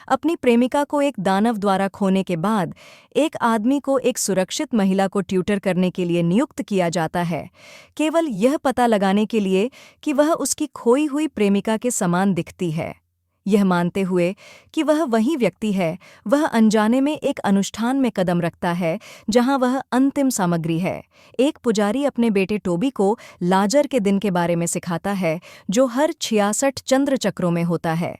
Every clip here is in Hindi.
अपनी प्रेमिका को एक दानव द्वारा खोने के बाद एक आदमी को एक सुरक्षित महिला को ट्यूटर करने के लिए नियुक्त किया जाता है, केवल यह पता लगाने के लिए कि वह उसकी खोई हुई प्रेमिका के समान दिखती है। यह मानते हुए कि वह वही व्यक्ति है, वह अनजाने में एक अनुष्ठान में कदम रखता है जहां वह अंतिम सामग्री है। एक पुजारी अपने बेटे टोबी को लाजर के दिन के बारे में सिखाता है, जो हर 66 चंद्र चक्रों में होता है।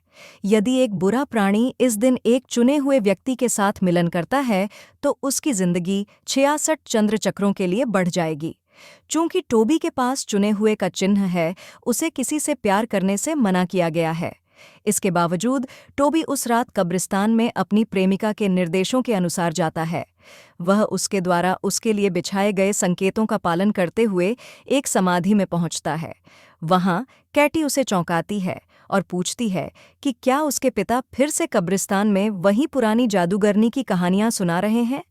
यदि एक बुरा प्राणी इस दिन एक चुने हुए व्यक्ति के साथ मिलन करता है, तो उसकी जिंदगी 66 चंद्र चक्रों के लिए बढ़ जाएगी। चूंकि टोबी के पास चुने हुए का चिन्ह है, उसे किसी से प्यार करने से मना किया गया है। इसके बावजूद टोबी उस रात कब्रिस्तान में अपनी प्रेमिका के निर्देशों के अनुसार जाता है। वह उसके द्वारा उसके लिए बिछाए गए संकेतों का पालन करते हुए एक समाधि में पहुंचता है। वहां कैटी उसे चौंकाती है और पूछती है कि क्या उसके पिता फिर से कब्रिस्तान में वही पुरानी जादूगरनी की कहानियां सुना रहे हैं।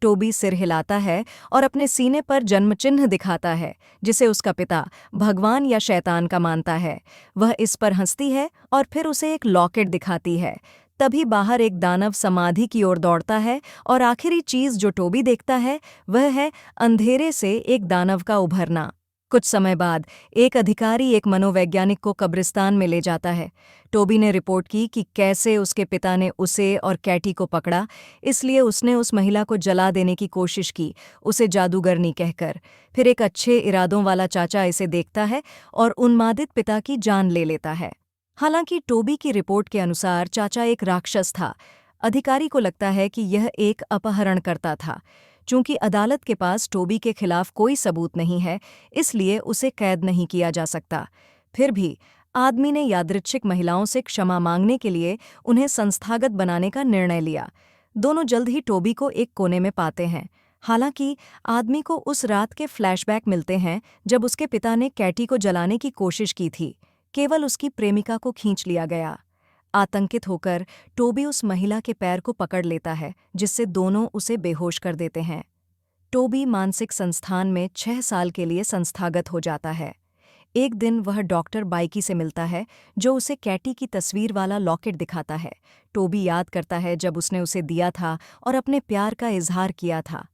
टोबी सिर हिलाता है और अपने सीने पर जन्मचिन्ह दिखाता है, जिसे उसका पिता भगवान या शैतान का मानता है। वह इस पर हंसती है और फिर उसे एक लॉकेट दिखाती है। तभी बाहर एक दानव समाधि की ओर दौड़ता है और आखिरी चीज जो टोबी देखता है वह है अंधेरे से एक दानव का उभरना। कुछ समय बाद एक अधिकारी एक मनोवैज्ञानिक को कब्रिस्तान में ले जाता है। टोबी ने रिपोर्ट की कि कैसे उसके पिता ने उसे और कैटी को पकड़ा, इसलिए उसने उस महिला को जला देने की कोशिश की, उसे जादूगरनी कहकर। फिर एक अच्छे इरादों वाला चाचा इसे देखता है और उन्मादित पिता की जान ले लेता है। हालांकि टोबी की रिपोर्ट के अनुसार चाचा एक राक्षस था। अधिकारी को लगता है कि यह एक अपहरणकर्ता था। चूंकि अदालत के पास टोबी के खिलाफ कोई सबूत नहीं है, इसलिए उसे कैद नहीं किया जा सकता। फिर भी आदमी ने यादृच्छिक महिलाओं से क्षमा मांगने के लिए उन्हें संस्थागत बनाने का निर्णय लिया। दोनों जल्द ही टोबी को एक कोने में पाते हैं। हालांकि आदमी को उस रात के फ्लैशबैक मिलते हैं जब उसके पिता ने कैटी को जलाने की कोशिश की थी। केवल उसकी प्रेमिका को खींच लिया गया। आतंकित होकर टोबी उस महिला के पैर को पकड़ लेता है, जिससे दोनों उसे बेहोश कर देते हैं। टोबी मानसिक संस्थान में 6 साल के लिए संस्थागत हो जाता है। एक दिन वह डॉक्टर बाइकी से मिलता है, जो उसे कैटी की तस्वीर वाला लॉकेट दिखाता है। टोबी याद करता है जब उसने उसे दिया था और अपने प्यार का इजहार किया था।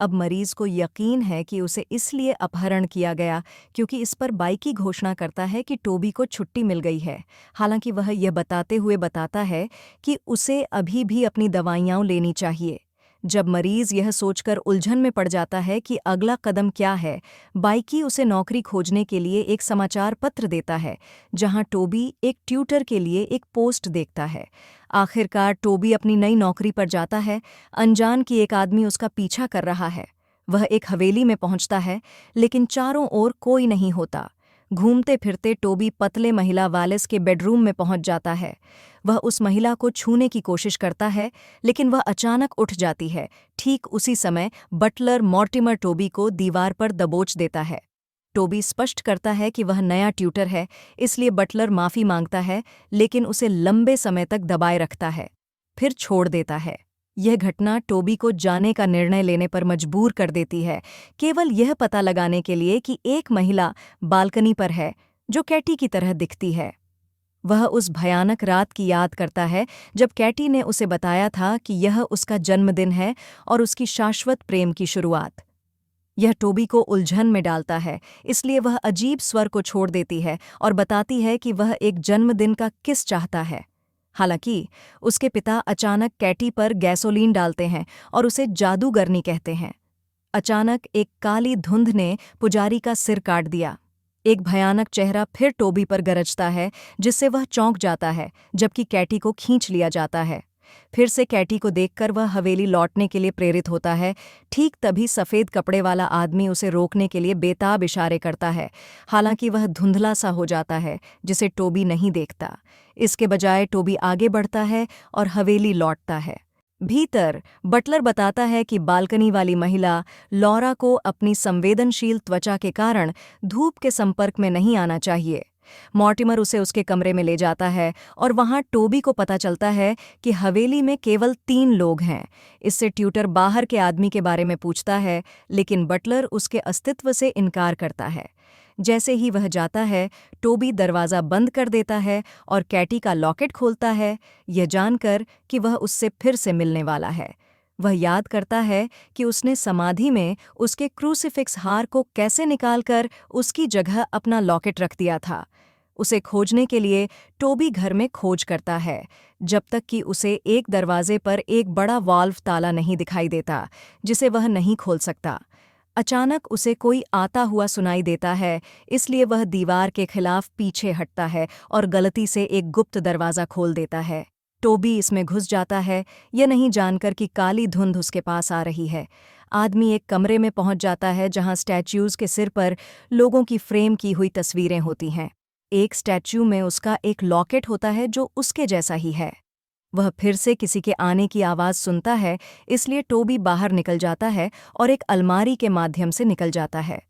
अब मरीज को यकीन है कि उसे इसलिए अपहरण किया गया क्योंकि इस पर बाइकी घोषणा करता है कि टोबी को छुट्टी मिल गई है। हालांकि वह यह बताते हुए बताता है कि उसे अभी भी अपनी दवाइयां लेनी चाहिए। जब मरीज यह सोचकर उलझन में पड़ जाता है कि अगला कदम क्या है, बाइकी उसे नौकरी खोजने के लिए एक समाचार पत्र देता है, जहां टोबी एक ट्यूटर के लिए एक पोस्ट देखता है। आखिरकार टोबी अपनी नई नौकरी पर जाता है, अनजान कि एक आदमी उसका पीछा कर रहा है। वह एक हवेली में पहुंचता है, लेकिन चारों ओर कोई नहीं होता। घूमते फिरते टोबी पतले महिला वालिस के बेडरूम में पहुंच जाता है। वह उस महिला को छूने की कोशिश करता है, लेकिन वह अचानक उठ जाती है। ठीक उसी समय बटलर मॉर्टिमर टोबी को दीवार पर दबोच देता है। टोबी स्पष्ट करता है कि वह नया ट्यूटर है, इसलिए बटलर माफी मांगता है, लेकिन उसे लंबे समय तक दबाए रखता है, फिर छोड़ देता है। यह घटना टोबी को जाने का निर्णय लेने पर मजबूर कर देती है, केवल यह पता लगाने के लिए कि एक महिला बालकनी पर है जो कैटी की तरह दिखती है। वह उस भयानक रात की याद करता है जब कैटी ने उसे बताया था कि यह उसका जन्मदिन है और उसकी शाश्वत प्रेम की शुरुआत। यह टोबी को उलझन में डालता है, इसलिए वह अजीब स्वर को छोड़ देती है और बताती है कि वह एक जन्मदिन का किस चाहता है। हालांकि उसके पिता अचानक कैटी पर गैसोलीन डालते हैं और उसे जादूगरनी कहते हैं। अचानक एक काली धुंध ने पुजारी का सिर काट दिया। एक भयानक चेहरा फिर टोबी पर गरजता है, जिससे वह चौंक जाता है, जबकि कैटी को खींच लिया जाता है। फिर से कैटी को देखकर वह हवेली लौटने के लिए प्रेरित होता है। ठीक तभी सफ़ेद कपड़े वाला आदमी उसे रोकने के लिए बेताब इशारे करता है। हालांकि वह धुंधला सा हो जाता है, जिसे टोबी नहीं देखता। इसके बजाय टोबी आगे बढ़ता है और हवेली लौटता है। भीतर बटलर बताता है कि बालकनी वाली महिला लॉरा को अपनी संवेदनशील त्वचा के कारण धूप के संपर्क में नहीं आना चाहिए। मॉर्टिमर उसे उसके कमरे में ले जाता है और वहां टोबी को पता चलता है कि हवेली में केवल 3 लोग हैं। इससे ट्यूटर बाहर के आदमी के बारे में पूछता है, लेकिन बटलर उसके अस्तित्व से इनकार करता है। जैसे ही वह जाता है, टोबी दरवाज़ा बंद कर देता है और कैटी का लॉकेट खोलता है, यह जानकर कि वह उससे फिर से मिलने वाला है। वह याद करता है कि उसने समाधि में उसके क्रूसिफिक्स हार को कैसे निकालकर उसकी जगह अपना लॉकेट रख दिया था। उसे खोजने के लिए टोबी घर में खोज करता है, जब तक कि उसे एक दरवाजे पर एक बड़ा वाल्व ताला नहीं दिखाई देता, जिसे वह नहीं खोल सकता। अचानक उसे कोई आता हुआ सुनाई देता है, इसलिए वह दीवार के खिलाफ पीछे हटता है और गलती से एक गुप्त दरवाज़ा खोल देता है। टोबी इसमें घुस जाता है, यह नहीं जानकर कि काली धुंध उसके पास आ रही है। आदमी एक कमरे में पहुंच जाता है जहां स्टैच्यूज़ के सिर पर लोगों की फ्रेम की हुई तस्वीरें होती हैं। एक स्टैच्यू में उसका एक लॉकेट होता है जो उसके जैसा ही है। वह फिर से किसी के आने की आवाज़ सुनता है, इसलिए टोबी बाहर निकल जाता है और एक अलमारी के माध्यम से निकल जाता है।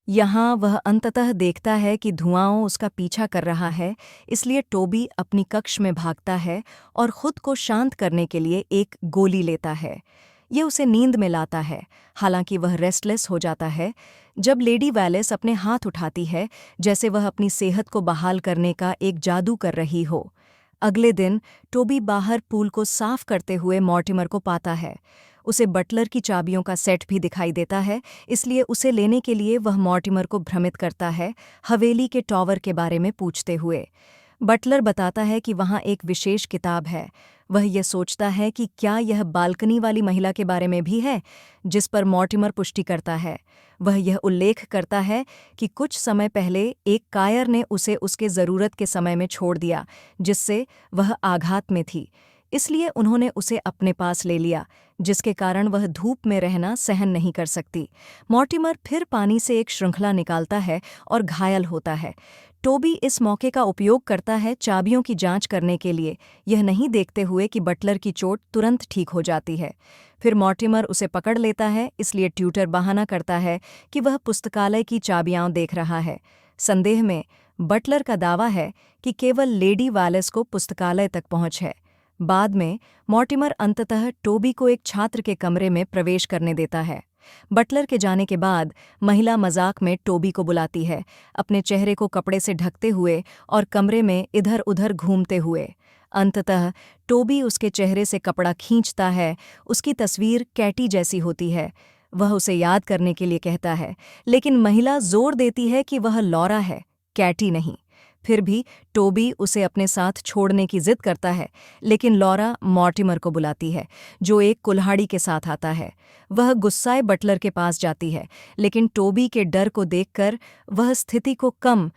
यहाँ वह अंततः देखता है कि धुआंओं उसका पीछा कर रहा है, इसलिए टोबी अपनी कक्ष में भागता है और खुद को शांत करने के लिए एक गोली लेता है। ये उसे नींद में लाता है, हालांकि वह रेस्टलेस हो जाता है। जब लेडी वैलेस अपने हाथ उठाती है, जैसे वह अपनी सेहत को बहाल करने का एक जादू कर रही हो। अगले दिन टोबी बाहर पूल को साफ करते हुए मॉर्टिमर को पाता है। उसे बटलर की चाबियों का सेट भी दिखाई देता है, इसलिए उसे लेने के लिए वह मॉर्टिमर को भ्रमित करता है, हवेली के टॉवर के बारे में पूछते हुए। बटलर बताता है कि वहाँ एक विशेष किताब है। वह यह सोचता है कि क्या यह बालकनी वाली महिला के बारे में भी है, जिस पर मॉर्टिमर पुष्टि करता है। वह यह उल्लेख करता है कि कुछ समय पहले एक कायर ने उसे उसके ज़रूरत के समय में छोड़ दिया, जिससे वह आघात में थी। इसलिए उन्होंने उसे अपने पास ले लिया, जिसके कारण वह धूप में रहना सहन नहीं कर सकती। मॉर्टिमर फिर पानी से एक श्रृंखला निकालता है और घायल होता है। टोबी इस मौके का उपयोग करता है चाबियों की जांच करने के लिए, यह नहीं देखते हुए कि बटलर की चोट तुरंत ठीक हो जाती है। फिर मॉर्टिमर उसे पकड़ लेता है, इसलिए ट्यूटर बहाना करता है कि वह पुस्तकालय की चाबियां देख रहा है। संदेह में बटलर का दावा है कि केवल लेडी वैलेस को पुस्तकालय तक पहुंच है। बाद में मॉर्टिमर अंततः टोबी को एक छात्र के कमरे में प्रवेश करने देता है। बटलर के जाने के बाद महिला मजाक में टोबी को बुलाती है, अपने चेहरे को कपड़े से ढकते हुए और कमरे में इधर उधर घूमते हुए। अंततः टोबी उसके चेहरे से कपड़ा खींचता है। उसकी तस्वीर कैटी जैसी होती है। वह उसे याद करने के लिए कहता है, लेकिन महिला जोर देती है कि वह लॉरा है, कैटी नहीं। फिर भी टोबी उसे अपने साथ छोड़ने की जिद करता है, लेकिन लॉरा मॉर्टिमर को बुलाती है, जो एक कुल्हाड़ी के साथ आता है। वह गुस्साए बटलर के पास जाती है, लेकिन टोबी के डर को देखकर वह स्थिति को कम